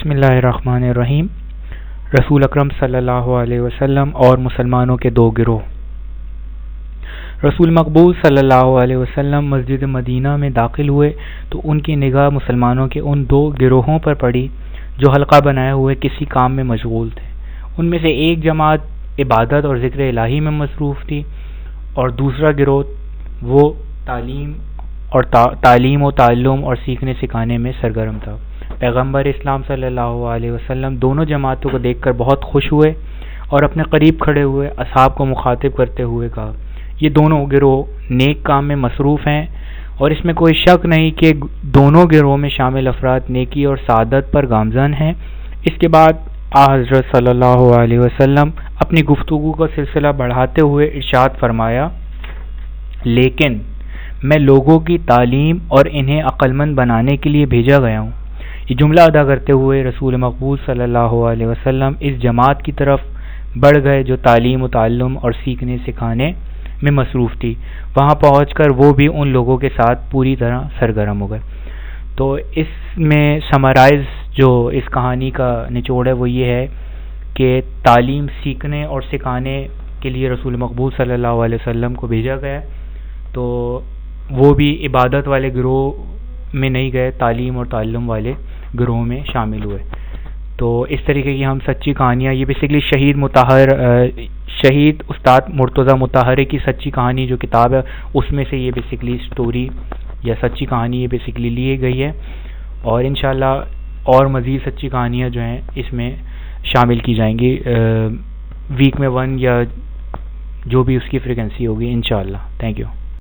بسم اللہ الرحمن الرحیم۔ رسول اکرم صلی اللہ علیہ وسلم اور مسلمانوں کے دو گروہ۔ رسول مقبول صلی اللہ علیہ وسلم مسجد مدینہ میں داخل ہوئے تو ان کی نگاہ مسلمانوں کے ان دو گروہوں پر پڑی جو حلقہ بنائے ہوئے کسی کام میں مشغول تھے۔ ان میں سے ایک جماعت عبادت اور ذکر الہی میں مصروف تھی اور دوسرا گروہ وہ تعلیم و تعلم اور سیکھنے سکھانے میں سرگرم تھا۔ پیغمبر اسلام صلی اللہ علیہ وسلم دونوں جماعتوں کو دیکھ کر بہت خوش ہوئے اور اپنے قریب کھڑے ہوئے اصحاب کو مخاطب کرتے ہوئے کہا، یہ دونوں گروہ نیک کام میں مصروف ہیں اور اس میں کوئی شک نہیں کہ دونوں گروہ میں شامل افراد نیکی اور سعادت پر گامزن ہیں۔ اس کے بعد حضرت صلی اللہ علیہ وسلم اپنی گفتگو کا سلسلہ بڑھاتے ہوئے ارشاد فرمایا، لیکن میں لوگوں کی تعلیم اور انہیں عقلمند بنانے کے لیے بھیجا گیا ہوں۔ یہ جملہ ادا کرتے ہوئے رسول مقبول صلی اللہ علیہ وسلم اس جماعت کی طرف بڑھ گئے جو تعلیم و تعلم اور سیکھنے سکھانے میں مصروف تھی۔ وہاں پہنچ کر وہ بھی ان لوگوں کے ساتھ پوری طرح سرگرم ہو گئے۔ تو اس میں سمرائز جو اس کہانی کا نچوڑ ہے وہ یہ ہے کہ تعلیم سیکھنے اور سکھانے کے لیے رسول مقبول صلی اللہ علیہ وسلم کو بھیجا گیا، تو وہ بھی عبادت والے گروہ میں نہیں گئے، تعلیم اور تعلم والے گروہ میں شامل ہوئے۔ تو اس طریقے کی ہم سچی کہانیاں، یہ بیسیکلی شہید استاد مرتضیٰ مطہری کی سچی کہانی جو کتاب ہے اس میں سے یہ بیسیکلی سٹوری یا سچی کہانی یہ بیسیکلی لی گئی ہے، اور انشاءاللہ اور مزید سچی کہانیاں جو ہیں اس میں شامل کی جائیں گی ویک میں 1 یا جو بھی اس کی فریکوینسی ہوگی انشاءاللہ۔ Thank you.